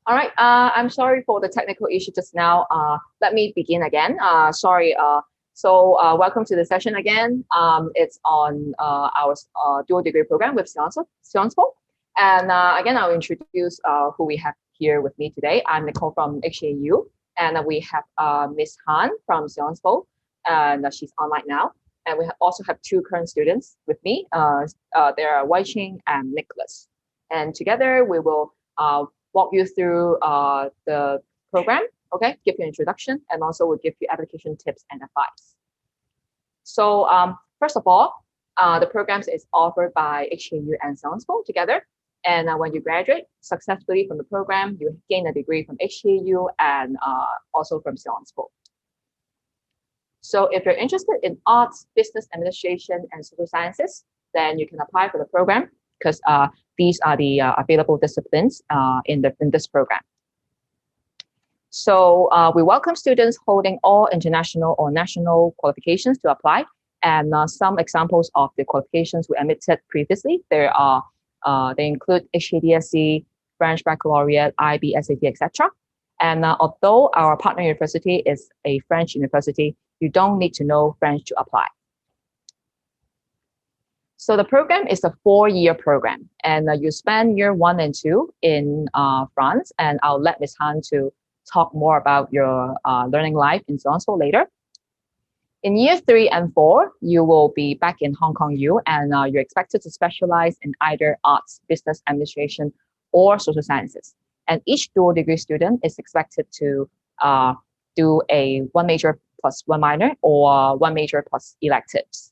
All right. I'm sorry for the technical issue just now. Let me begin again. Sorry. Welcome to the session again. It's on our dual degree program with Sciences Po. And again, I'll introduce who we have here with me today. I'm Nicole from HKU, and we have Miss Han from Sciences Po, and she's online now. And we also have two current students with me. They are Wai Ching and Nicholas. And together we will walk you through the program, okay, give you an introduction, and also we'll give you application tips and advice. So first of all, the programs is offered by HKU and Sciences Po together. And when you graduate successfully from the program, you gain a degree from HKU and also from Sciences Po. So if you're interested in arts, business administration, and social sciences, then you can apply for the program because these are the available disciplines in this program. So we welcome students holding all international or national qualifications to apply. And some examples of the qualifications we admitted previously, they include HKDSC, French Baccalaureate, IB, SAT, etc. And although our partner university is a French university, you don't need to know French to apply. So the program is a 4-year program, and you spend year 1 and 2 in France, and I'll let Ms. Han to talk more about your learning life in Sciences Po later. In year 3 and 4, you will be back in Hong Kong U, and you're expected to specialize in either arts, business administration, or social sciences. And each dual degree student is expected to do a 1 major plus 1 minor or 1 major plus electives.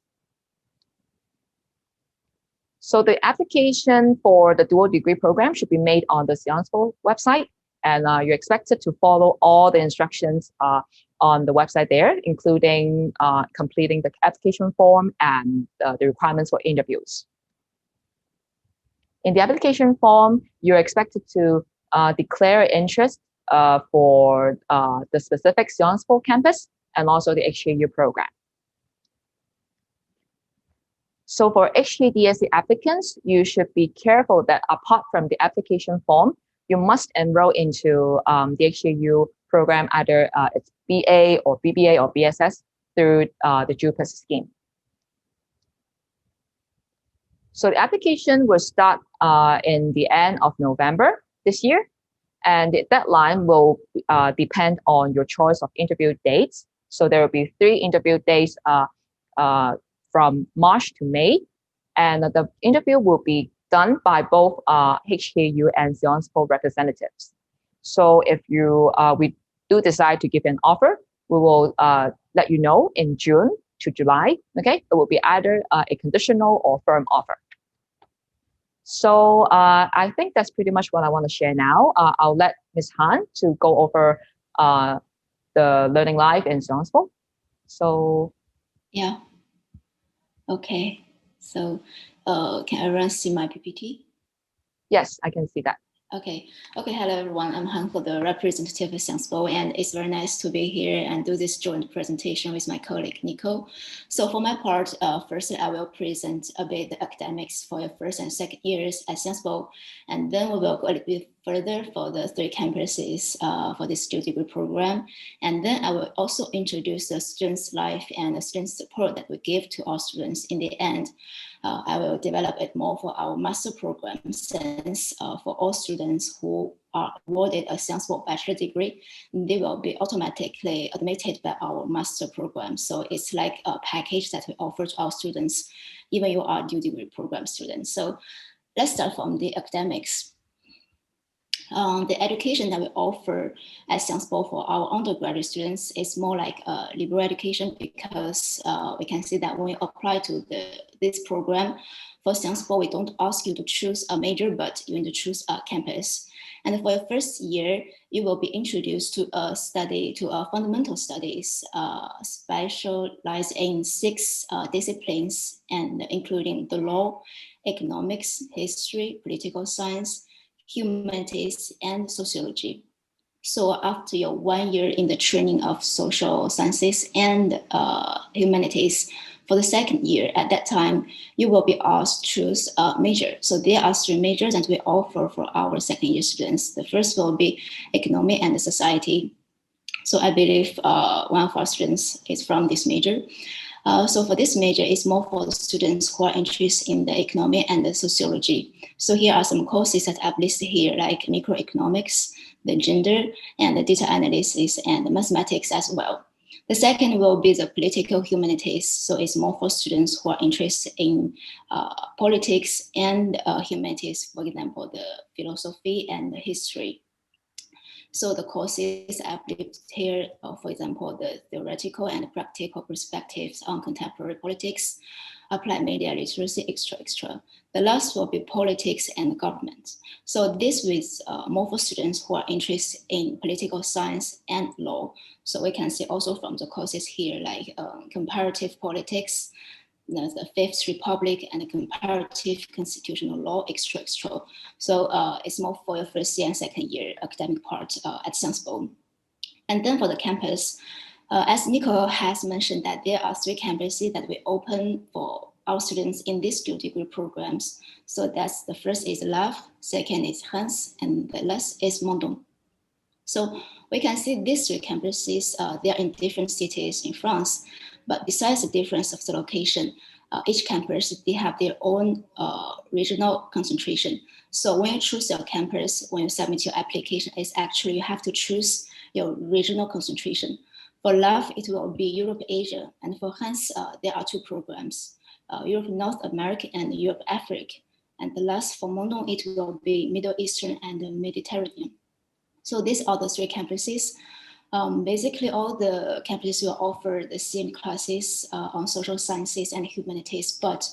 So the application for the dual degree program should be made on the Sciences Po website, and you're expected to follow all the instructions on the website there, including completing the application form and the requirements for interviews. In the application form, you're expected to declare interest for the specific Sciences Po campus and also the HKU program. So for HKDSC applicants, you should be careful that apart from the application form, you must enroll into the HKU program, either it's BA or BBA or BSS through the JUPAS scheme. So the application will start in the end of November this year, and the deadline will depend on your choice of interview dates. So there will be 3 interview days from March to May, and the interview will be done by both HKU and Sciences Po representatives. So if we do decide to give an offer, we will let you know in June to July. Okay, it will be either a conditional or firm offer. So I think that's pretty much what I want to share now. I'll let Ms. Han to go over the learning life in Sciences Po. So yeah. Okay, so can everyone see my PPT? Yes, I can see that. Okay, hello everyone. I'm Han, for the representative of Sciences Po, and it's very nice to be here and do this joint presentation with my colleague Nico. So for my part, first I will present a bit the academics for your first and second years at Sciences Po, and then we will go a little bit further for the 3 campuses for this dual degree program. And then I will also introduce the students' life and the student support that we give to our students in the end. I will develop it more for our master program, since for all students who are awarded a Sciences Po bachelor degree, they will be automatically admitted by our master program. So it's like a package that we offer to our students, even you are dual degree program students. So let's start from the academics. The education that we offer at Sciences Po for our undergraduate students is more like a liberal education, because we can see that when we apply to this program for Sciences Po, we don't ask you to choose a major, but you need to choose a campus. And for your first year, you will be introduced to fundamental studies, specialized in 6 disciplines, and including the law, economics, history, political science, humanities, and sociology. So after your 1 year in the training of social sciences and humanities, For the second year, at that time, you will be asked to choose a major. So there are 3 majors that we offer for our second year students. The first will be economy and society. So I believe one of our students is from this major. So for this major, it's more for the students who are interested in the economy and the sociology. So here are some courses that I've listed here, like microeconomics, the gender, and the data analysis, and the mathematics as well. The second will be the political humanities. So it's more for students who are interested in politics and humanities, for example, the philosophy and the history. So the courses I've listed here, for example, the theoretical and practical perspectives on contemporary politics, applied media literacy, etc. The last will be politics and government. So this is more for students who are interested in political science and law. So we can see also from the courses here, like comparative politics, the Fifth Republic, and comparative constitutional law, etc. So it's more for your first year and second year academic part at Sciences Po. And then for the campus, as Nico has mentioned, that there are 3 campuses that we open for our students in these dual degree programs. So that's the first is LAV, second is Reims, and the last is Mondon. So we can see these 3 campuses, they are in different cities in France, but besides the difference of the location, each campus, they have their own regional concentration. So when you choose your campus, when you submit your application, it's actually you have to choose your regional concentration. For LAV, it will be Europe, Asia, and for Reims, there are 2 programs, Europe, North America, and Europe, Africa. And the last for Mondon, it will be Middle Eastern and the Mediterranean. So these are the 3 campuses. Basically, all the campuses will offer the same classes on social sciences and humanities, but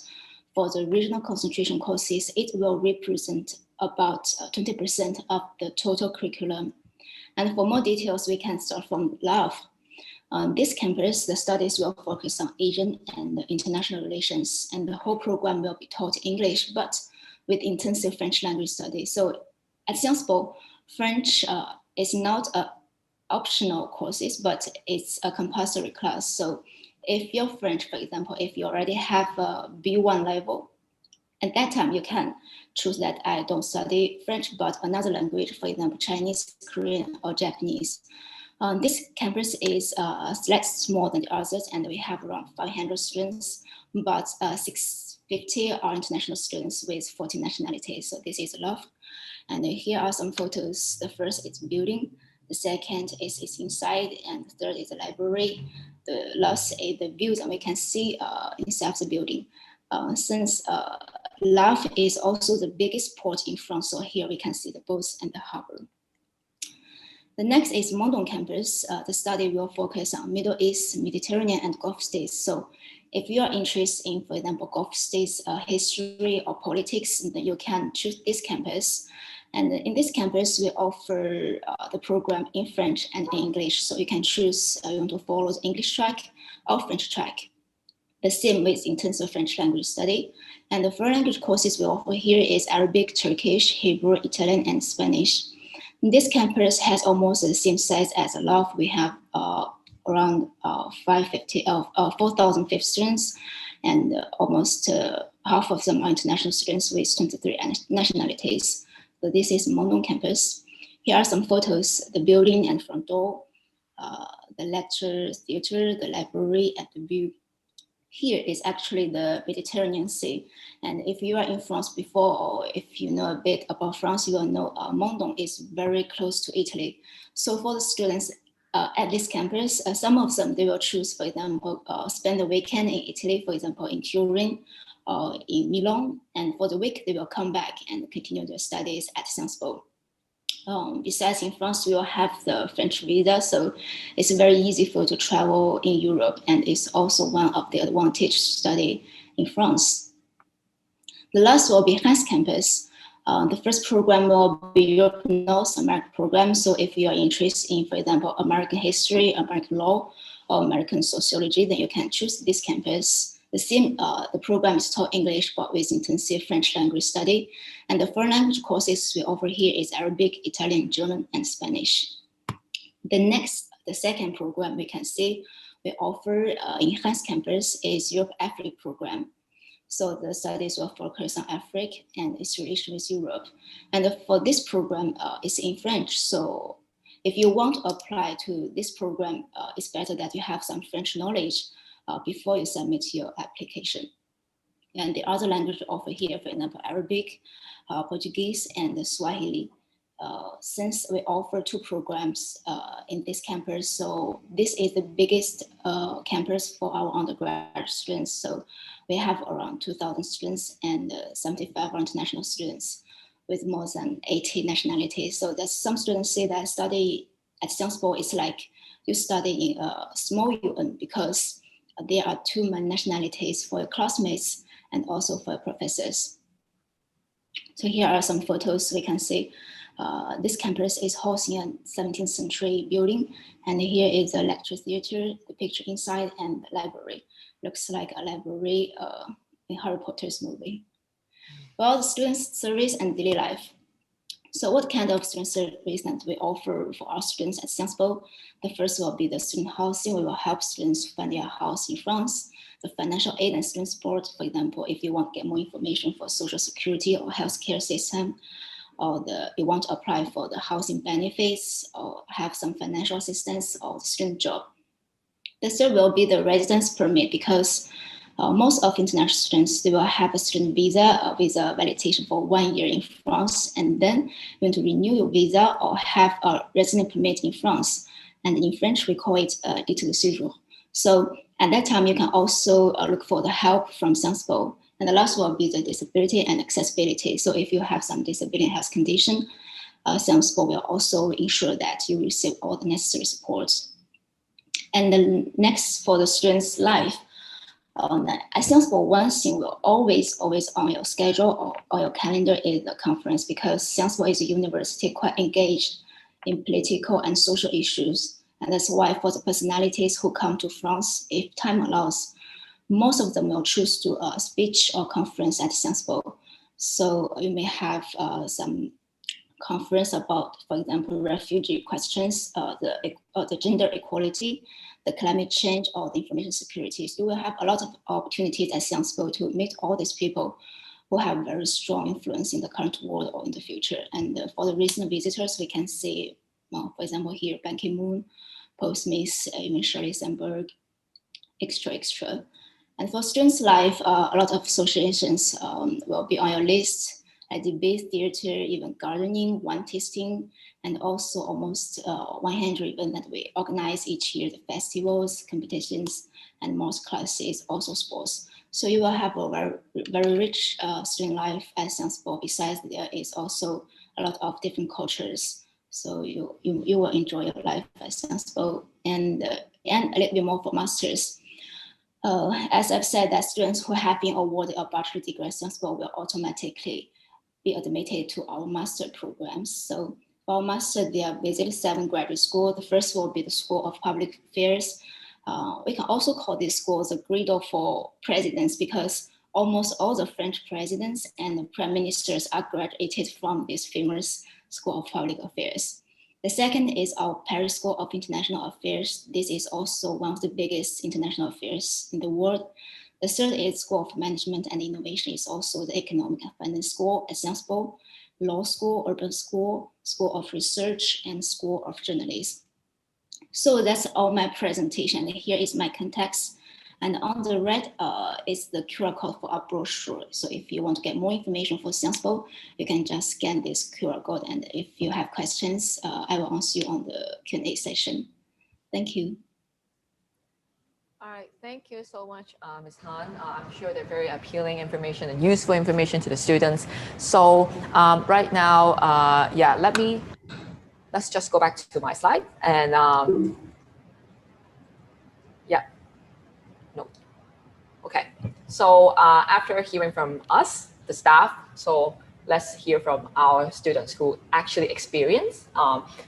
for the regional concentration courses, it will represent about 20% of the total curriculum. And for more details, we can start from LAV. On this campus, the studies will focus on Asian and international relations, and the whole program will be taught English, but with intensive French language studies. So at Sciences Po, French is not an optional courses, but it's a compulsory class. So if you're French, for example, if you already have a B1 level, at that time you can choose that I don't study French, but another language, for example, Chinese, Korean, or Japanese. This campus is slightly smaller than the others, and we have around 500 students, but 650 are international students with 40 nationalities. So this is a lot. And here are some photos. The first is building, the second is inside, and the third is the library. The last is the views, and we can see inside the building. Since LAV is also the biggest port in France, so here we can see the boats and the harbor. The next is Mondon campus. The study will focus on Middle East, Mediterranean, and Gulf states. So if you are interested in, for example, Gulf states history or politics, then you can choose this campus. And in this campus, we offer the program in French and in English. So you can choose you want to follow the English track or French track. The same with intensive French language study. And the foreign language courses we offer here is Arabic, Turkish, Hebrew, Italian, and Spanish. This campus has almost the same size as a LAV. We have around 4,050 students, and almost half of them are international students with 23 nationalities. So this is Mondon campus. Here are some photos, the building and front door, the lecture theater, the library, and the view. Here is actually the Mediterranean Sea. And if you are in France before, or if you know a bit about France, you will know Mondon is very close to Italy. So for the students at this campus, some of them, they will choose, for example, spend the weekend in Italy, for example, in Turin or in Milan. And for the week, they will come back and continue their studies at Sciences Po. Besides, in France, we will have the French visa, so it's very easy for you to travel in Europe, and it's also one of the advantages to study in France. The last will be Reims campus. The first program will be Europe North America program. So if you are interested in, for example, American history, American law, or American sociology, then you can choose this campus. The program is taught English, but with intensive French language study. And the foreign language courses we offer here is Arabic, Italian, German, and Spanish. The second program we can see we offer enhanced campus is Europe Africa program. So the studies will focus on Africa and its relation with Europe. And for this program, it's in French. So if you want to apply to this program, it's better that you have some French knowledge before you submit your application. And the other language offered here, for example, Arabic, Portuguese, and Swahili. Since we offer 2 programs in this campus, so this is the biggest campus for our undergraduate students. So we have around 2,000 students and 75 international students with more than 80 nationalities. So that some students say that study at Sciences Po is like you study in a small UN because there are too many nationalities for your classmates and also for your professors. So here are some photos we can see. This campus is hosting a 17th century building, and here is a lecture theater, the picture inside, and the library. Looks like a library in Harry Potter's movie. Well, the students' service and daily life. So what kind of student service that we offer for our students at Sciences Po? The first will be the student housing. We will help students find their house in France. The financial aid and student support, for example, if you want to get more information for social security or healthcare system, or you want to apply for the housing benefits or have some financial assistance or student job. The third will be the residence permit, because most of international students, they will have a student visa with a validation for 1 year in France, and then you want to renew your visa or have a residence permit in France. And in French, we call it titre de séjour. So at that time, you can also look for the help from Sciences Po. And the last will be the disability and accessibility. So if you have some disability and health condition, Sciences Po will also ensure that you receive all the necessary support. And then next, for the student's life, at Sciences Po, one thing will always on your schedule or your calendar is the conference, because Sciences Po is a university quite engaged in political and social issues. And that's why for the personalities who come to France, if time allows, most of them will choose to a speech or conference at Sciences Po. So you may have some conference about, for example, refugee questions, the gender equality, the climate change, or the information security. So you will have a lot of opportunities at Sciences Po to meet all these people who have very strong influence in the current world or in the future. And for the recent visitors, we can see, for example, here, Ban Ki-moon, Paul Smith, even Shirley Sandberg, extra. And for students' life, a lot of associations will be on your list, like debate, theater, even gardening, wine tasting, and also almost 100 events that we organize each year, the festivals, competitions, and most classes, also sports. So you will have a very, very rich student life at Sciences Po. Besides, there is also a lot of different cultures. So you will enjoy your life at Sciences Po, and a little bit more for masters. As I've said, that students who have been awarded a bachelor degree at Sciences Po will automatically be admitted to our master programs. So for our master, they have visited 7 graduate schools. The first will be the School of Public Affairs. We can also call this school the Griddle for presidents, because almost all the French presidents and prime ministers are graduated from this famous School of Public Affairs. The second is our Paris School of International Affairs. This is also one of the biggest international affairs in the world. The third is School of Management and Innovation. Is also the Economic and Finance School at Sciences Po, Law School, Urban School, School of Research, and School of Journalism. So that's all my presentation. Here is my context. And on the right is the QR code for our brochure. So if you want to get more information for Sciences Po, you can just scan this QR code. And if you have questions, I will answer you on the Q&A session. Thank you. All right, thank you so much, Ms. Han. I'm sure they're very appealing information and useful information to the students. So right now, yeah, let's just go back to my slide. And yeah, no. Okay, so after hearing from us, the staff, so let's hear from our students who actually experience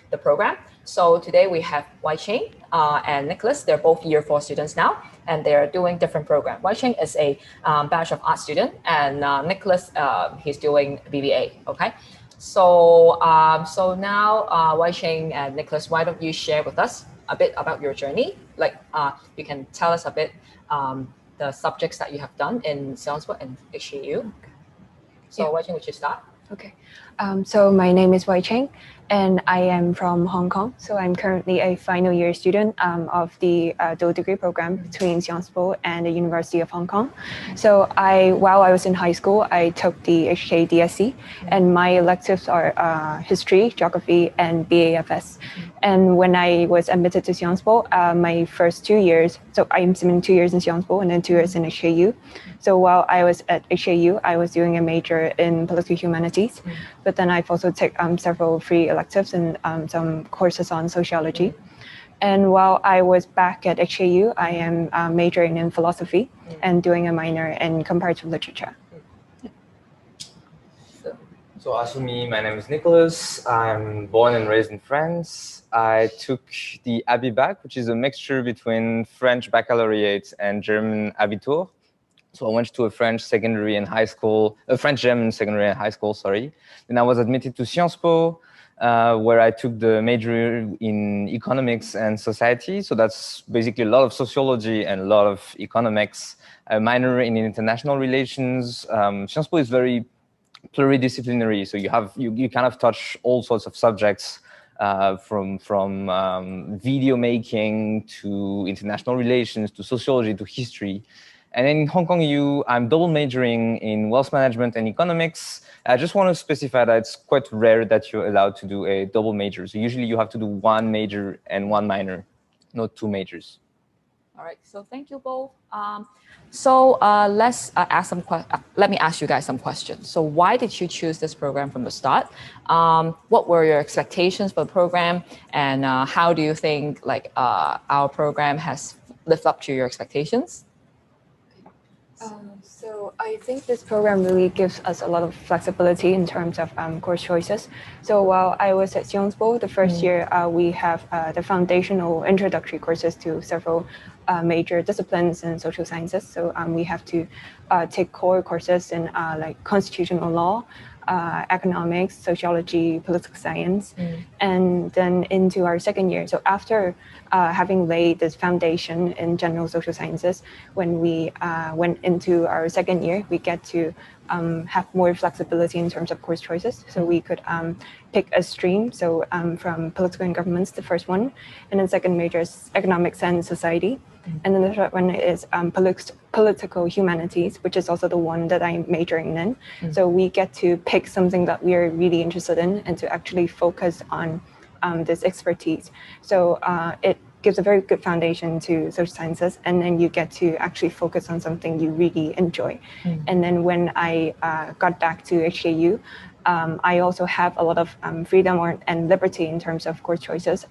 the program. So today we have Wai Ching and Nicholas. They're both year 4 students now, and they're doing different programs. Wai Ching is a Bachelor of Arts student, and Nicholas, he's doing BBA, okay? So, so now Wai Ching and Nicholas, why don't you share with us a bit about your journey. Like you can tell us a bit the subjects that you have done in Sciences Po and HKU. So Wai Cheng, would you start? Okay. So my name is Wai Cheng, and I am from Hong Kong. So I'm currently a final year student of the dual degree program between Sciences Po and the University of Hong Kong. So while I was in high school, I took the HK-DSC, and my electives are history, geography, and BAFS. And when I was admitted to Sciences Po, my first 2 years, so I'm spending 2 years in Sciences Po and then 2 years in HKU. So while I was at HKU, I was doing a major in political humanities, but then I've also taken several free electives and some courses on sociology. And while I was back at HKU, I am majoring in philosophy and doing a minor in comparative literature. So as for me, my name is Nicholas. I'm born and raised in France. I took the Abi-Bac, which is a mixture between French baccalaureate and German Abitur. So I went to a French secondary and high school, a French-German secondary and high school, sorry. Then I was admitted to Sciences Po, where I took the major in economics and society. So that's basically a lot of sociology and a lot of economics, a minor in international relations. Sciences Po is very pluridisciplinary. So you kind of touch all sorts of subjects, from video making to international relations to sociology to history. And in Hong Kong I'm double majoring in wealth management and economics. I just want to specify that it's quite rare that you're allowed to do a double major. So usually you have to do one major and one minor, not two majors. All right, so thank you both. Let's ask some let me ask you guys some questions. So why did you choose this program from the start? What were your expectations for the program, and how do you think our program has lived up to your expectations? So I think this program really gives us a lot of flexibility in terms of course choices. So while I was at Sciences Po, the first year we have the foundational introductory courses to several major disciplines in social sciences. So we have to take core courses in like constitutional law, economics, sociology, political science, and then into our second year. So after having laid this foundation in general social sciences, when we went into our second year, we get to have more flexibility in terms of course choices. So we could pick a stream, so from political and governments, the first one, and then second major is economics and society. And then the third one is political humanities, which is also the one that I'm majoring in. So we get to pick something that we are really interested in and to actually focus on this expertise. So it gives a very good foundation to social sciences, and then you get to actually focus on something you really enjoy. And then when I got back to HKU, I also have a lot of freedom and liberty in terms of course choices.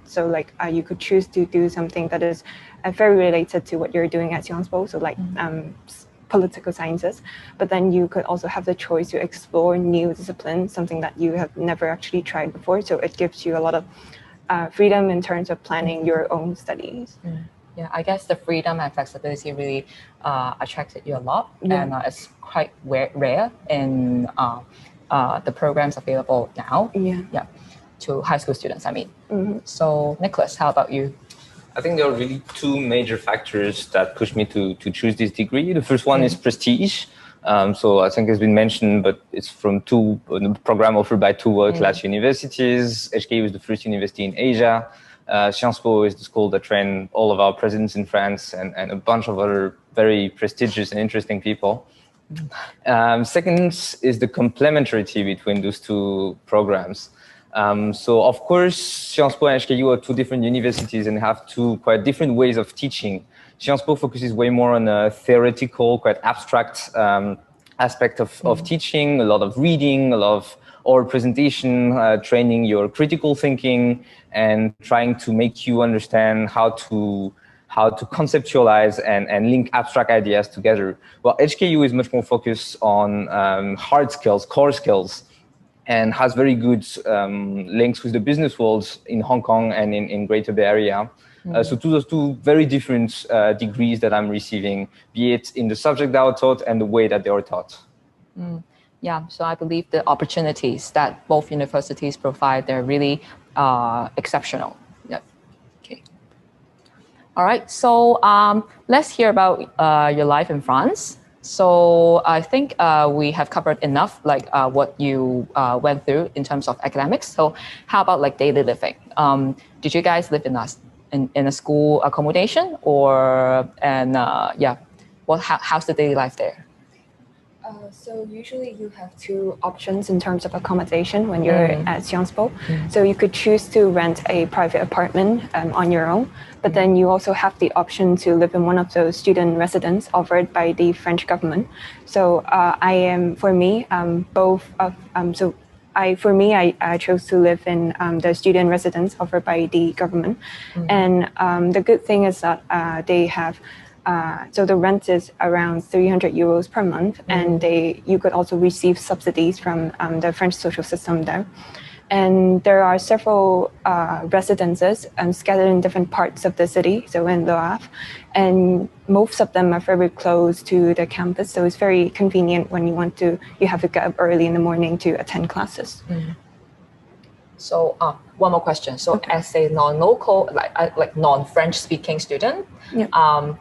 So like you could choose to do something that is very related to what you're doing at Sciences Po, so like political sciences, but then you could also have the choice to explore new disciplines, something that you have never actually tried before. So it gives you a lot of freedom in terms of planning your own studies. Yeah, I guess the freedom and flexibility really attracted you a lot, and it's quite rare in the programs available now. Yeah, to high school students, I mean. So Nicholas, how about you? I think there are really two major factors that pushed me to choose this degree. The first one is prestige. So I think it's been mentioned, but it's from a program offered by two world-class universities. HKU is the first university in Asia. Sciences Po is the school that trained all of our presidents in France and a bunch of other very prestigious and interesting people. Second is the complementarity between those two programs. So of course, Sciences Po and HKU are two different universities and have two quite different ways of teaching. Sciences Po focuses way more on a theoretical, quite abstract aspect of teaching, a lot of reading, a lot of oral presentation, training your critical thinking, and trying to make you understand how to conceptualize and link abstract ideas together. Well, HKU is much more focused on hard skills, core skills, and has very good links with the business world in Hong Kong and in Greater Bay Area. So those two very different degrees that I'm receiving, be it in the subject that are taught and the way that they are taught. Yeah, so I believe the opportunities that both universities provide, they're really exceptional. Yeah. Okay. All right, so let's hear about your life in France. So I think we have covered enough, like what you went through in terms of academics. So how about like daily living? Did you guys live in a school accommodation, or yeah, how's the daily life there? So usually you have two options in terms of accommodation when you're at Sciences Po. So you could choose to rent a private apartment on your own, but then you also have the option to live in one of those student residence offered by the French government. So I chose to live in the student residence offered by the government. And the good thing is that they have so the rent is around 300 euros per month, and you could also receive subsidies from the French social system there. And there are several residences scattered in different parts of the city, so in Le Havre, and most of them are very close to the campus, so it's very convenient when you have to get up early in the morning to attend classes. So one more question. So as a non-local, like non-French speaking student,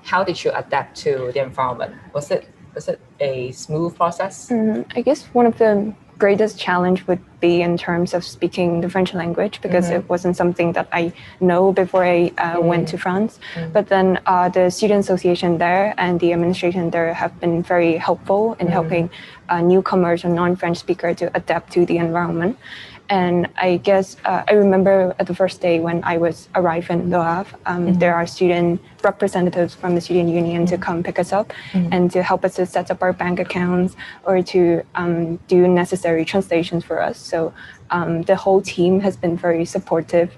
how did you adapt to the environment? Was it a smooth process? I guess one of the greatest challenge would be in terms of speaking the French language, because it wasn't something that I know before I went to France. But then the student association there and the administration there have been very helpful in helping newcomers or non-French speakers to adapt to the environment. And I guess I remember at the first day when I was arriving in Le Havre, there are student representatives from the student union to come pick us up and to help us to set up our bank accounts or to do necessary translations for us. So the whole team has been very supportive.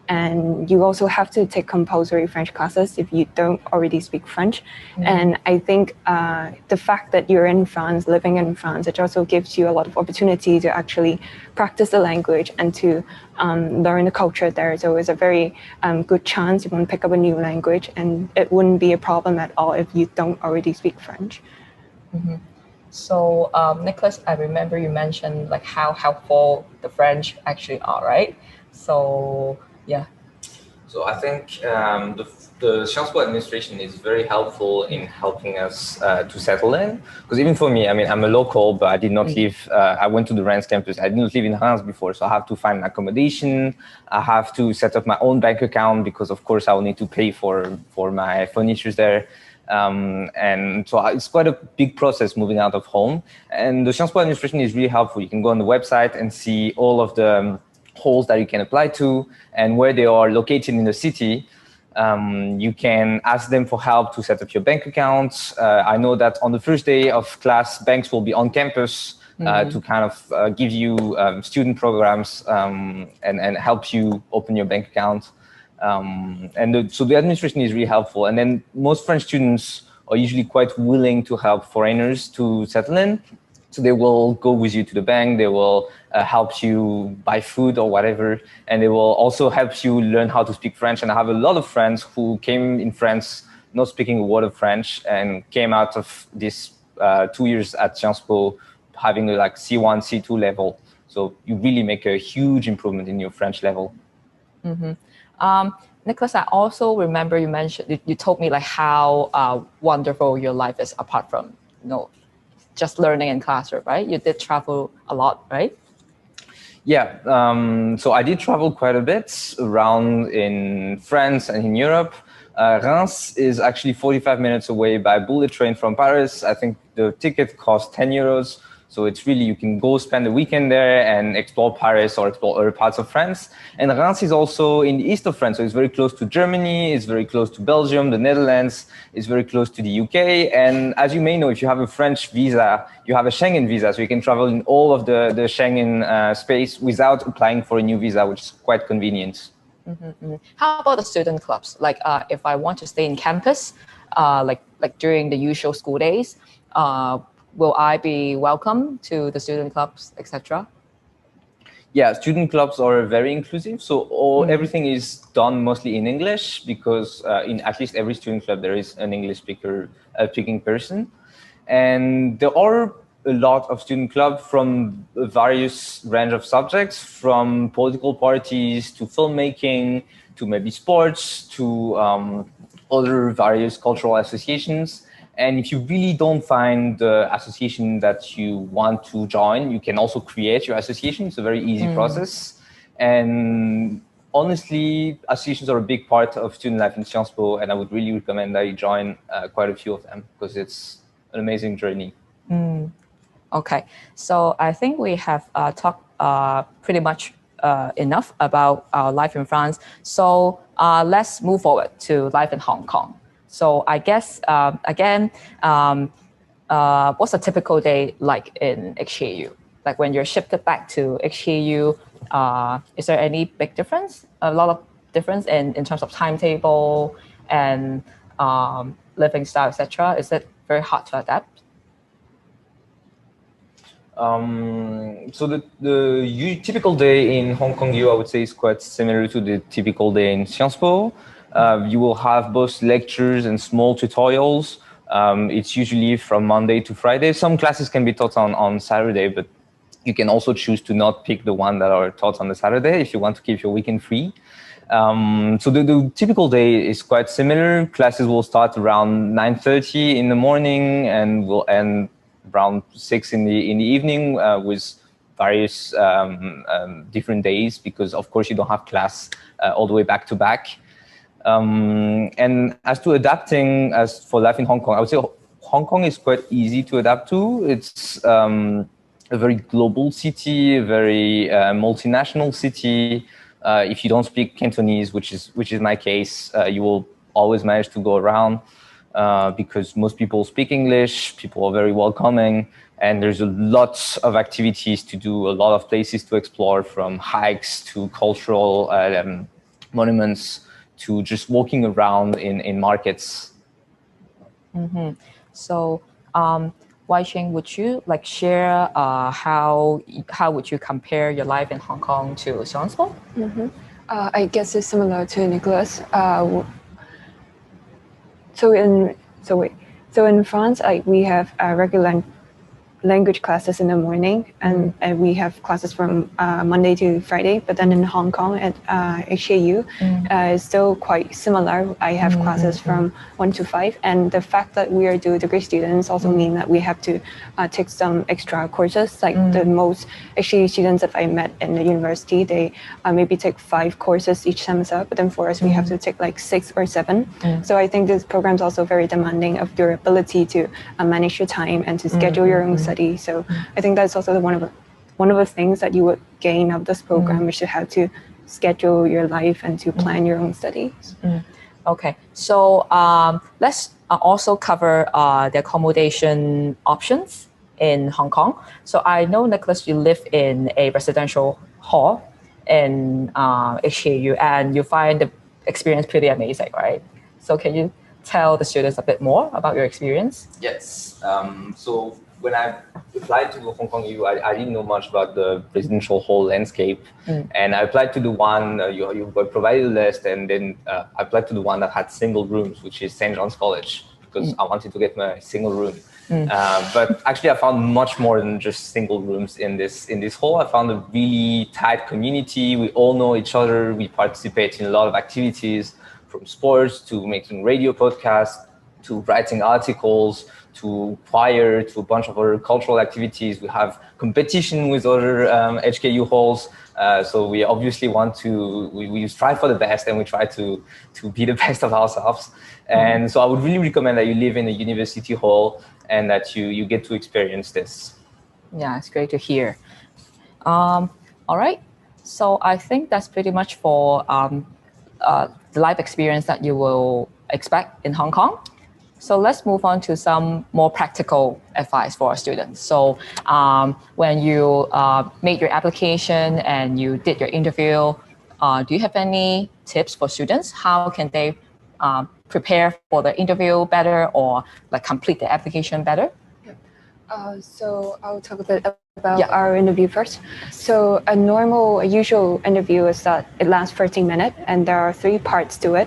And you also have to take compulsory French classes if you don't already speak French. And I think the fact that you're in France, living in France, it also gives you a lot of opportunity to actually practice the language and to learn the culture there. So it's a very good chance you want to pick up a new language, and it wouldn't be a problem at all if you don't already speak French. So Nicholas, I remember you mentioned like how helpful the French actually are, right? So yeah. So I think the Sciences Po administration is very helpful in helping us to settle in. Because even for me, I mean, I'm a local, but I did not live, I went to the Reims campus. I didn't live in Reims before, so I have to find an accommodation. I have to set up my own bank account because, of course, I will need to pay for my furniture there. And so it's quite a big process moving out of home. And the Sciences Po administration is really helpful. You can go on the website and see all of the halls that you can apply to and where they are located in the city. You can ask them for help to set up your bank accounts. I know that on the first day of class, banks will be on campus to kind of give you student programs and help you open your bank account. So the administration is really helpful. And then most French students are usually quite willing to help foreigners to settle in. So they will go with you to the bank, they will help you buy food or whatever, and they will also help you learn how to speak French. And I have a lot of friends who came in France not speaking a word of French and came out of this 2 years at Sciences Po having a like C1, C2 level. So you really make a huge improvement in your French level. Nicholas, I also remember you told me like how wonderful your life is apart from just learning in classroom, right? You did travel a lot, right? Yeah, so I did travel quite a bit around in France and in Europe. Reims is actually 45 minutes away by bullet train from Paris. I think the ticket costs 10 euros. So it's really, you can go spend the weekend there and explore Paris or explore other parts of France. And Reims is also in the east of France. So it's very close to Germany, it's very close to Belgium, the Netherlands, it's very close to the UK. And as you may know, if you have a French visa, you have a Schengen visa. So you can travel in all of the Schengen space without applying for a new visa, which is quite convenient. How about the student clubs? Like if I want to stay in campus, like during the usual school days, will I be welcome to the student clubs, etc.? Yeah, student clubs are very inclusive. So everything is done mostly in English because in at least every student club, there is an English speaking person. And there are a lot of student clubs from a various range of subjects, from political parties to filmmaking, to maybe sports, to other various cultural associations. And if you really don't find the association that you want to join, you can also create your association. It's a very easy process. And honestly, associations are a big part of student life in Sciences Po, and I would really recommend that you join quite a few of them because it's an amazing journey. Okay, so I think we have talked pretty much enough about our life in France. So let's move forward to life in Hong Kong. So I guess, again, what's a typical day like in HKU? Like when you're shifted back to HKU, is there any big difference? A lot of difference in terms of timetable and living style, etc. Is it very hard to adapt? So the typical day in Hong Kong U, I would say, is quite similar to the typical day in Sciences Po. You will have both lectures and small tutorials. It's usually from Monday to Friday. Some classes can be taught on Saturday, but you can also choose to not pick the one that are taught on the Saturday if you want to keep your weekend free. So the typical day is quite similar. Classes will start around 9:30 in the morning and will end around 6 in the evening with various different days because of course you don't have class all the way back to back. And as to adapting, as for life in Hong Kong, I would say Hong Kong is quite easy to adapt to. It's a very global city, a very multinational city. If you don't speak Cantonese, which is my case, you will always manage to go around because most people speak English. People are very welcoming, and there's a lot of activities to do, a lot of places to explore, from hikes to cultural monuments to just walking around in markets. So, Wai Ching, would you like share how would you compare your life in Hong Kong to Sciences Po? I guess it's similar to Nicholas. So in France, we have regular language classes in the morning, and we have classes from Monday to Friday. But then in Hong Kong at HKU, it's still quite similar. I have classes from 1 to 5, and the fact that we are dual degree students also mean that we have to take some extra courses. Like the most HKU students that I met in the university, they maybe take 5 courses each semester, but then for us we have to take like 6 or 7. So I think this program is also very demanding of your ability to manage your time and to schedule your own study. So I think that's also one of the things that you would gain of this program, which is how to schedule your life and to plan your own studies. Okay, so let's also cover the accommodation options in Hong Kong. So I know, Nicholas, you live in a residential hall in HKU, and you find the experience pretty amazing, right? So can you tell the students a bit more about your experience? Yes. So when I applied to Hong Kong U, I didn't know much about the residential hall landscape. And I applied to the one, you were provided a list, and then I applied to the one that had single rooms, which is St. John's College, because I wanted to get my single room. But actually, I found much more than just single rooms in this hall. I found a really tight community. We all know each other. We participate in a lot of activities, from sports to making radio podcasts, to writing articles, to choir, to a bunch of other cultural activities. We have competition with other HKU halls. So we obviously we strive for the best, and we try to be the best of ourselves. And so I would really recommend that you live in a university hall and that you get to experience this. Yeah, it's great to hear. All right. So I think that's pretty much for the life experience that you will expect in Hong Kong. So let's move on to some more practical advice for our students. So when you made your application and you did your interview, do you have any tips for students? How can they prepare for the interview better, or like complete the application better? So I'll talk a bit About our interview first. So a usual interview is that it lasts 13 minutes and there are 3 parts to it.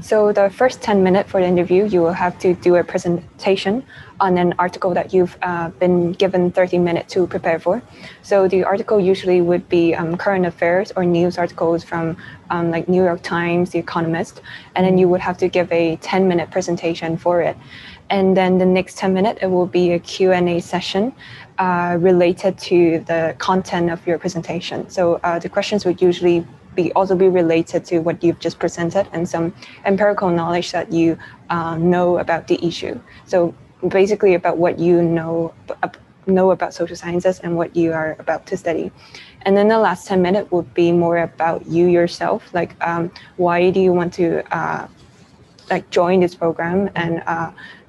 So the first 10 minutes for the interview, you will have to do a presentation on an article that you've been given 30 minutes to prepare for. So the article usually would be current affairs or news articles from like New York Times, The Economist, and then you would have to give a 10-minute presentation for it. And then the next 10 minutes, it will be a Q&A session related to the content of your presentation. So the questions would usually also be related to what you've just presented and some empirical knowledge that you know about the issue. So basically about what you know about social sciences and what you are about to study. And then the last 10 minutes would be more about you yourself, like why do you want to like join this program, and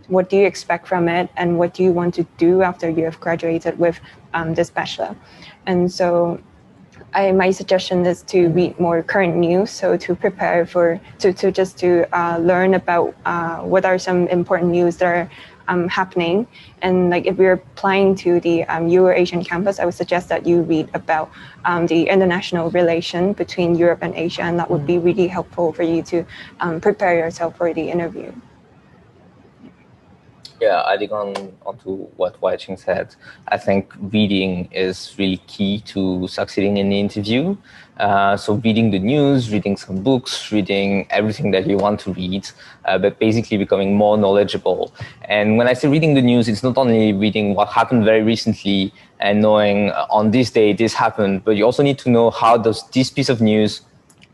what do you expect from it, and what do you want to do after you have graduated with this bachelor. And so my suggestion is to read more current news, so to prepare for, to learn about what are some important news that are happening. And like if you're applying to the Euro-Asian campus, I would suggest that you read about the international relation between Europe and Asia, and that would be really helpful for you to prepare yourself for the interview. Yeah, adding on to what Wai-Ching said, I think reading is really key to succeeding in the interview. So reading the news, reading some books, reading everything that you want to read, but basically becoming more knowledgeable. And when I say reading the news, it's not only reading what happened very recently and knowing on this day this happened, but you also need to know how does this piece of news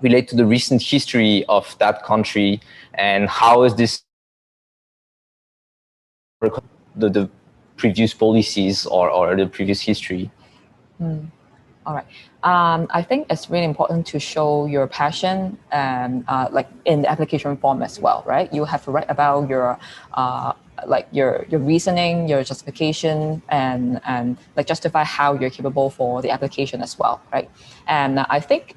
relate to the recent history of that country, and how is this the previous policies or the previous history. All right. I think it's really important to show your passion and like in the application form as well, right? You have to write about your like your reasoning, your justification, and like justify how you're capable for the application as well, right? And I think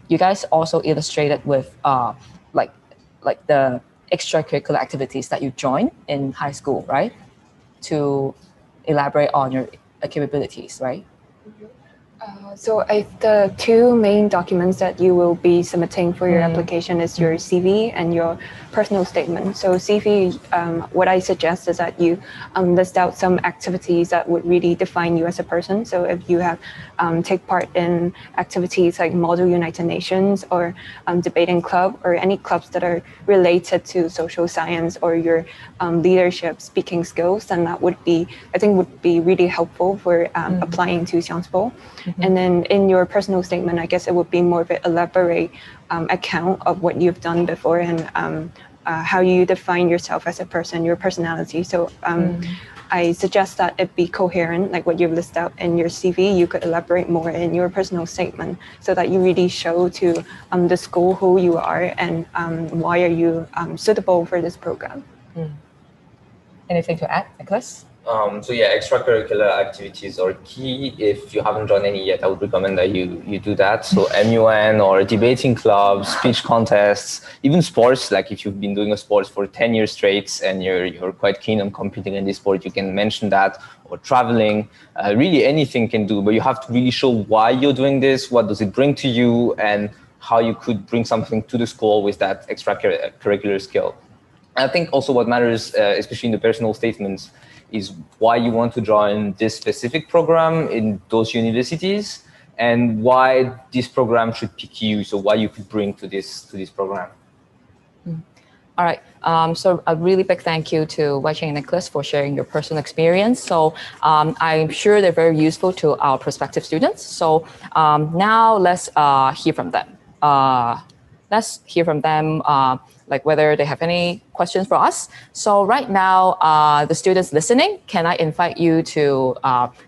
you guys also illustrated with like the extracurricular activities that you join in high school, right? To elaborate on your capabilities, right? So the 2 main documents that you will be submitting for your application is your CV and your personal statement. So CV, what I suggest is that you list out some activities that would really define you as a person. So if you have take part in activities like Model United Nations or debating club, or any clubs that are related to social science or your leadership speaking skills, then that would be, I think, would be really helpful for applying to Sciences Po. And then in your personal statement, I guess it would be more of an elaborate account of what you've done before and how you define yourself as a person, your personality. So I suggest that it be coherent, like what you've listed out in your CV. You could elaborate more in your personal statement so that you really show to the school who you are and why are you suitable for this program. Anything to add, Nicholas? So yeah, extracurricular activities are key. If you haven't joined any yet, I would recommend that you do that. So MUN or debating clubs, speech contests, even sports. Like if you've been doing a sport for 10 years straight and you're quite keen on competing in this sport, you can mention that. Or traveling, really anything can do, but you have to really show why you're doing this, what does it bring to you, and how you could bring something to the school with that extracurricular skill. I think also what matters, especially in the personal statements, is why you want to join this specific program in those universities and why this program should pick you, so why you could bring to this program. All right. So a really big thank you to Wai-Ching and Nicholas for sharing your personal experience. So I'm sure they're very useful to our prospective students. So now let's hear from them. Like whether they have any questions for us. So right now, the students listening, can I invite you to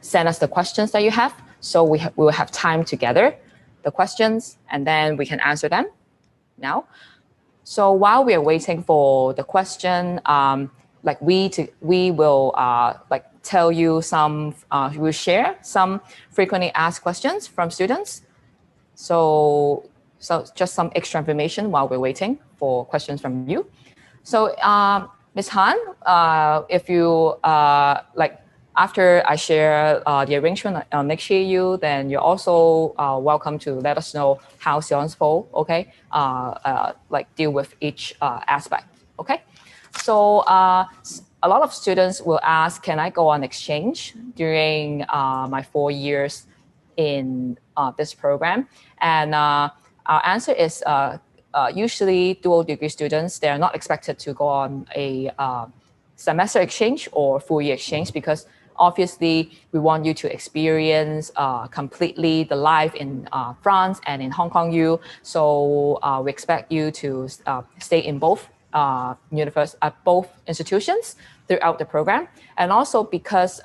send us the questions that you have? So we will have time to gather the questions and then we can answer them now. So while we are waiting for the question, we will like tell you some, we'll share some frequently asked questions from students. So just some extra information while we're waiting for questions from you. So Ms. Han, if you after I share the arrangement on HKU, then you're also welcome to let us know how Sciences Po, okay, like deal with each aspect, okay? So a lot of students will ask, can I go on exchange during my 4 years in this program? And our answer is usually dual degree students, they are not expected to go on a semester exchange or full year exchange, because obviously we want you to experience completely the life in France and in Hong Kong U. So we expect you to stay in both both institutions throughout the program. And also because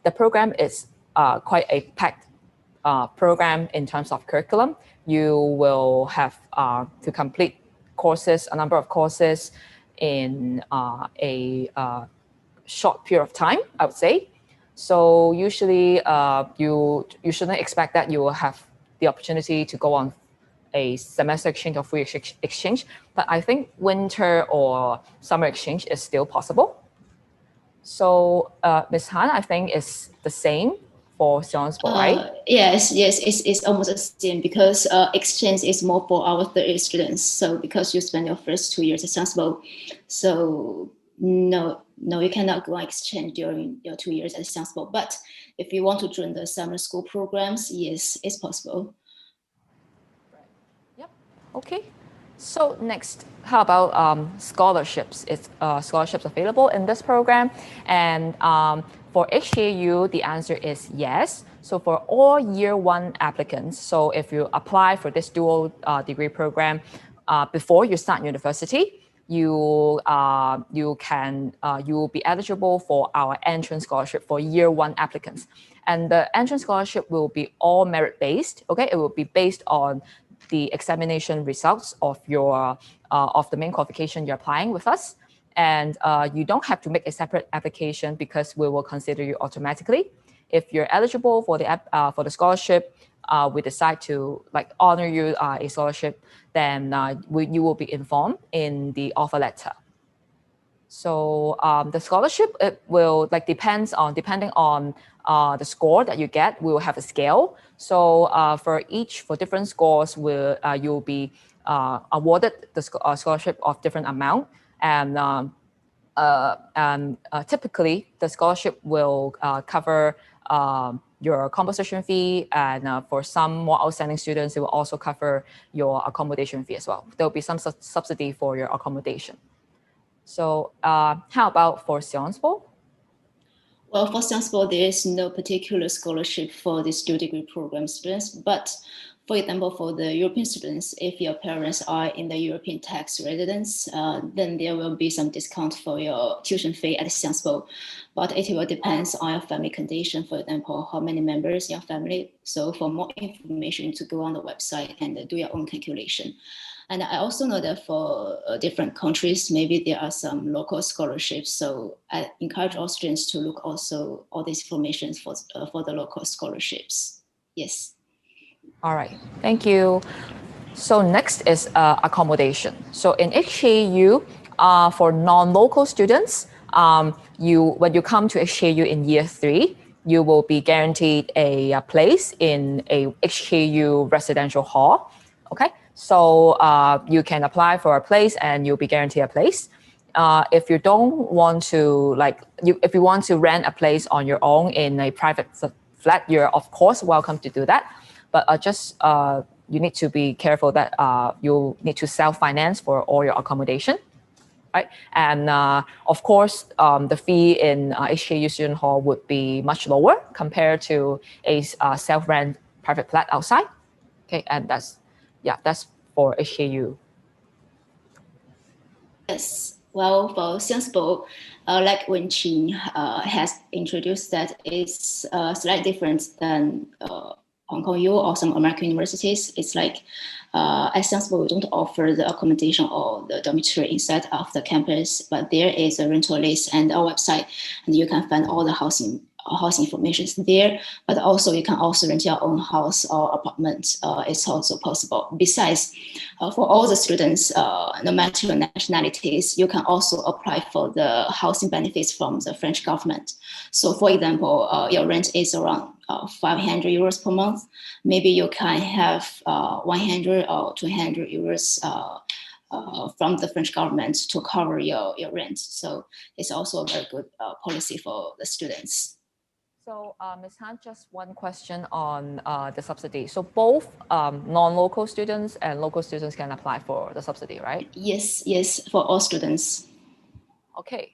the program is quite a packed program in terms of curriculum, you will have to complete courses, a number of courses in a short period of time, I would say. So usually you shouldn't expect that you will have the opportunity to go on a semester exchange or free exchange, but I think winter or summer exchange is still possible. So Ms. Han, I think it's the same for Sciences Po, right? Yes, it's almost the same, because exchange is more for our third year students. So because you spend your first 2 years at Sciences Po, so no, you cannot go on exchange during your 2 years at Sciences Po. But if you want to join the summer school programs, yes, it's possible. Yep. Okay. So next, how about scholarships? It's scholarships available in this program, and for HKU, the answer is yes. So for all year 1 applicants, so if you apply for this dual degree program before you start university, you will be eligible for our entrance scholarship for year 1 applicants, and the entrance scholarship will be all merit based. Okay, it will be based on the examination results of your of the main qualification you're applying with us, and you don't have to make a separate application because we will consider you automatically. If you're eligible for the scholarship, we decide to like honor you a scholarship, then you will be informed in the offer letter. So the scholarship, it will like depending on the score that you get, we will have a scale. So for different scores, you'll be awarded the scholarship of different amount, and typically the scholarship will cover your composition fee, and for some more outstanding students, it will also cover your accommodation fee as well. There will be some subsidy for your accommodation. So how about for Sciences Po? Well, for Sciences Po, there is no particular scholarship for the dual degree program students. But for example, for the European students, if your parents are in the European tax residence, then there will be some discount for your tuition fee at Sciences Po. But it will depend on your family condition, for example, how many members in your family. So for more information, to go on the website and do your own calculation. And I also know that for different countries, maybe there are some local scholarships. So I encourage all students to look also all these information for the local scholarships. Yes. All right, thank you. So next is accommodation. So in HKU, for non-local students, when you come to HKU in year 3, you will be guaranteed a place in a HKU residential hall. Okay, so you can apply for a place and you'll be guaranteed a place. If you don't want to, if you want to rent a place on your own in a private flat, you're of course welcome to do that. But you need to be careful that you need to self-finance for all your accommodation, right? And of course, the fee in HKU student hall would be much lower compared to a self-rent private flat outside. Okay, and that's for HKU. Yes. Well, for Sciences Po, like Wenqing has introduced, that it's slightly different than Hong Kong U or some American universities. It's like at Sciences Po, we don't offer the accommodation or the dormitory inside of the campus, but there is a rental list and our website, and you can find all the housing housing information there, but also you can also rent your own house or apartment. It's also possible. Besides, for all the students, no matter your nationalities, you can also apply for the housing benefits from the French government. So for example, your rent is around 500 euros per month. Maybe you can have 100 or 200 euros from the French government to cover your rent. So it's also a very good policy for the students. So Ms. Han, just one question on the subsidy. So both non-local students and local students can apply for the subsidy, right? Yes, yes, for all students. Okay.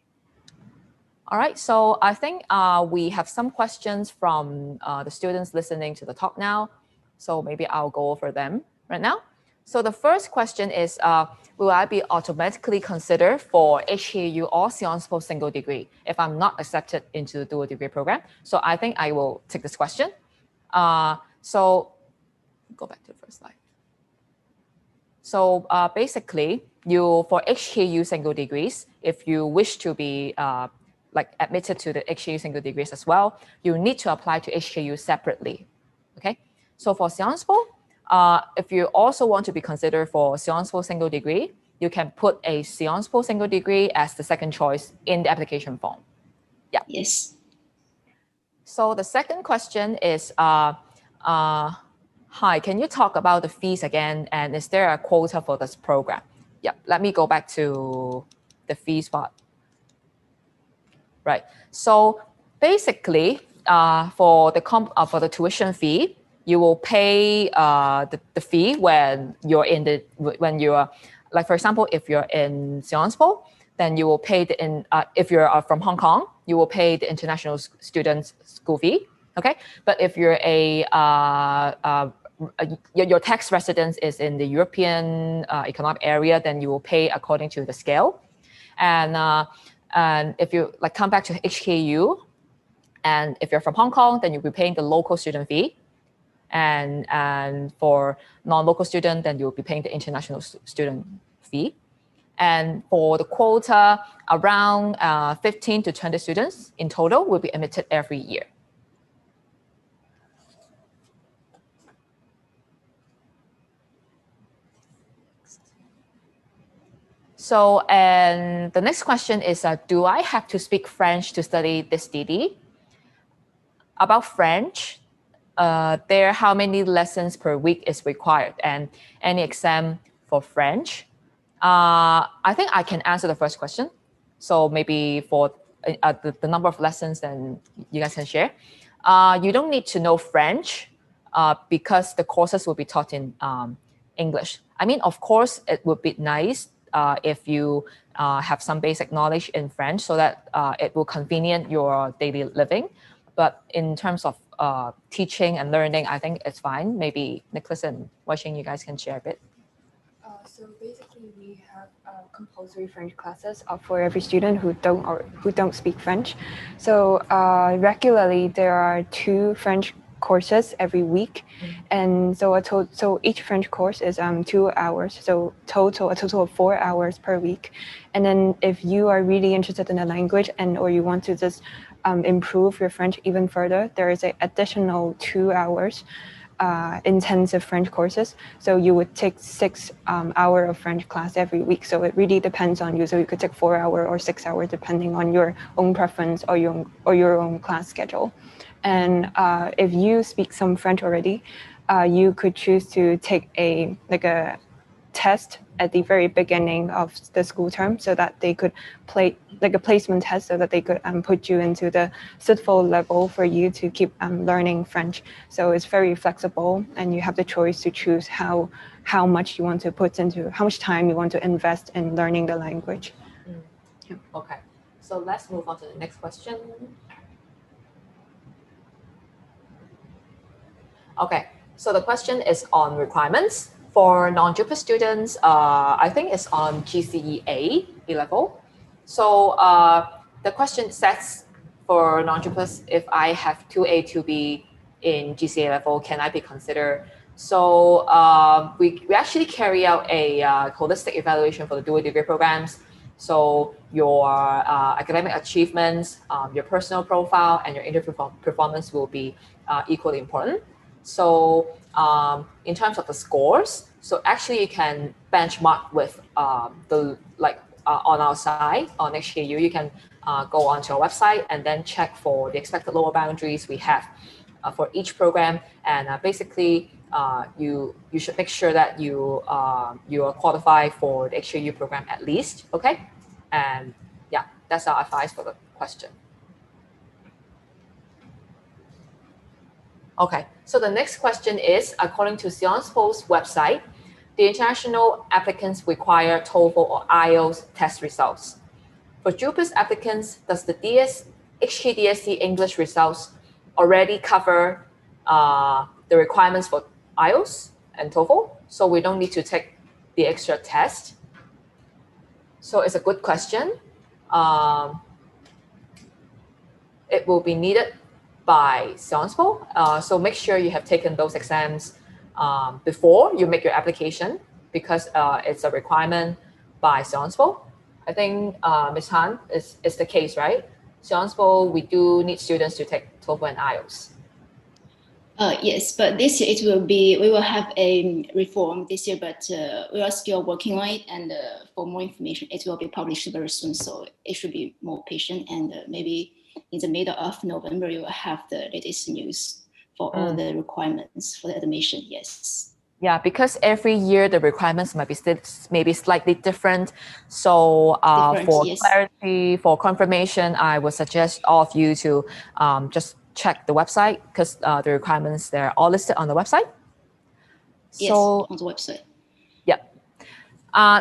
All right, so I think we have some questions from the students listening to the talk now. So maybe I'll go over them right now. So the first question is, will I be automatically considered for HKU or Sciences Po single degree if I'm not accepted into the dual degree program? So I think I will take this question. So go back to the first slide. So basically, for HKU single degrees, if you wish to be admitted to the HKU single degrees as well, you need to apply to HKU separately. Okay. So for Sciences Po, if you also want to be considered for Sciences Po single degree, you can put a Sciences Po single degree as the second choice in the application form. Yeah. Yes. So the second question is, hi, can you talk about the fees again? And is there a quota for this program? Yeah, let me go back to the fees part. Right. So basically, for the tuition fee, you will pay the fee when you're like, for example, if you're in Sciences Po, then you will pay if you're from Hong Kong, you will pay the international students school fee. Okay. But if you're your tax residence is in the European economic area, then you will pay according to the scale. And if you come back to HKU, and if you're from Hong Kong, then you'll be paying the local student fee. And for non-local student, then you'll be paying the international student fee. And for the quota, around 15 to 20 students in total will be admitted every year. So, and the next question is, do I have to speak French to study this DD? About French, how many lessons per week is required, and any exam for French? I think I can answer the first question. So maybe for the number of lessons, then you guys can share. You don't need to know French because the courses will be taught in English. I mean, of course, it would be nice if you have some basic knowledge in French so that it will convenient your daily living. But in terms of teaching and learning, I think it's fine. Maybe Nicholas and Wai-Shing, you guys can share a bit. So basically, we have compulsory French classes for every student who don't speak French. So regularly, there are 2 French courses every week, and so each French course is 2 hours. So a total of 4 hours per week. And then if you are really interested in the language or you want to just improve your French even further, there is an additional 2 hours intensive French courses. So you would take 6 hours of French class every week. So it really depends on you. So you could take 4 hours or 6 hours depending on your own preference or your own class schedule. And if you speak some French already, you could choose to take a test at the very beginning of the school term, so that they could a placement test, so that they could put you into the suitable level for you to keep learning French. So it's very flexible, and you have the choice to choose how much you want to how much time you want to invest in learning the language. Yeah. Okay, so let's move on to the next question. Okay, so the question is on requirements. For non-JUPAS students, I think it's on GCE A level. So the question says for non-JUPAS, if I have 2A, 2B in GCE level, can I be considered? So we actually carry out a holistic evaluation for the dual degree programs. So your academic achievements, your personal profile, and your interview performance will be equally important. So in terms of the scores, so actually you can benchmark with on our site on HKU. You can go onto our website and then check for the expected lower boundaries we have for each program, and basically you should make sure that you are qualified for the HKU program at least. Okay, and yeah, that's our advice for the question. Okay, so the next question is, according to Sciences Po's website, the international applicants require TOEFL or IELTS test results. For JUPAS applicants, does the HKDSC English results already cover the requirements for IELTS and TOEFL? So we don't need to take the extra test. So it's a good question. It will be needed by Sciences Po. So make sure you have taken those exams before you make your application, because it's a requirement by Sciences Po. I think Ms. Han is the case, right? Sciences Po, we do need students to take TOEFL and IELTS. Yes, but this year we will have a reform this year, but we are still working on it, and for more information, it will be published very soon. So it should be more patient, and maybe in the middle of November, you will have the latest news for all the requirements for the admission. Yes. Yeah, because every year the requirements might be maybe slightly different. So for clarity, for confirmation, I would suggest all of you to just check the website, because the requirements, they're all listed on the website. Yes, so, on the website. Yeah.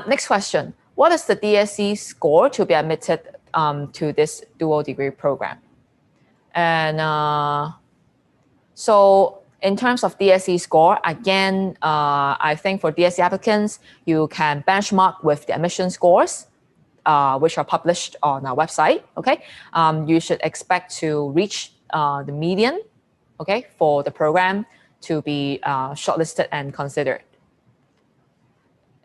Next question. What is the DSE score to be admitted to this dual degree program? And so in terms of DSE score, again, I think for DSE applicants, you can benchmark with the admission scores, which are published on our website. Okay, you should expect to reach the median, okay, for the program to be shortlisted and considered.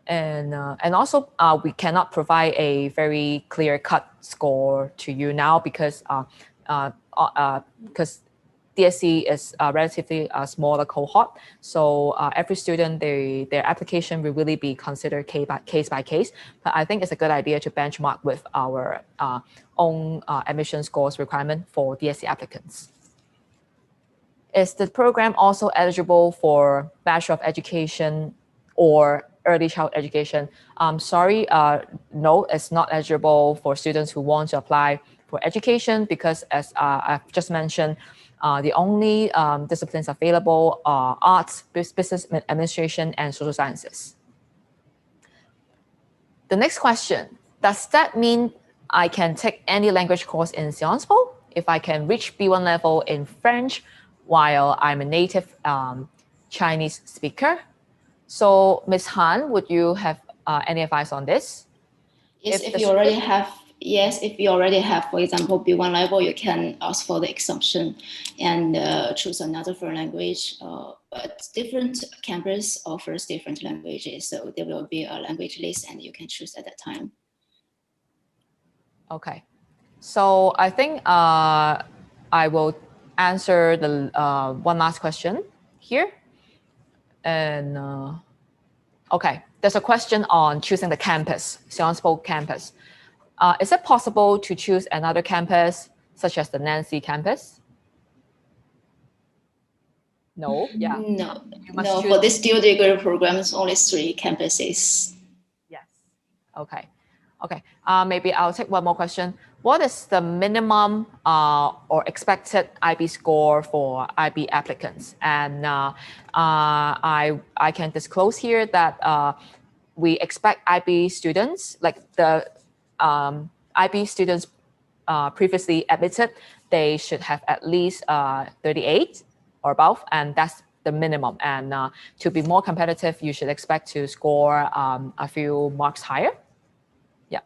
And also we cannot provide a very clear-cut score to you now, because DSE is relatively a smaller cohort. So every student, their application will really be considered case by case. But I think it's a good idea to benchmark with our own admission scores requirement for DSE applicants. Is the program also eligible for Bachelor of Education or Early Child Education? Sorry, no, it's not eligible for students who want to apply for education, because as I've just mentioned, the only disciplines available are arts, business administration, and social sciences. The next question, does that mean I can take any language course in Sciences Po if I can reach B1 level in French while I'm a native Chinese speaker? So Ms. Han, would you have any advice on this? Yes, if you already have, for example, B1 level, you can ask for the exemption and choose another foreign language. But different campus offers different languages, so there will be a language list, and you can choose at that time. Okay, so I think I will answer the one last question here. And okay, there's a question on choosing the campus, Sciences Po campus. Is it possible to choose another campus, such as the Nancy campus? No, yeah. No, for this dual degree program, it's only 3 campuses. Yes, okay. Okay, maybe I'll take one more question. What is the minimum or expected IB score for IB applicants? And I can disclose here that we expect IB students, like the IB students previously admitted, they should have at least 38 or above, and that's the minimum. And to be more competitive, you should expect to score a few marks higher. Yeah.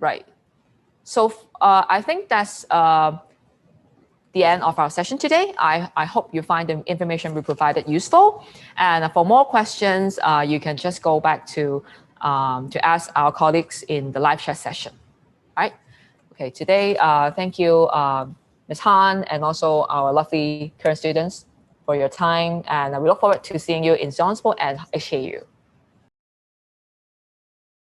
Right. So I think that's the end of our session today. I hope you find the information we provided useful. And for more questions, you can just go back to ask our colleagues in the live chat session. Right? Okay, today, thank you, Ms. Han, and also our lovely current students for your time. And we look forward to seeing you in Johannesburg and HKU.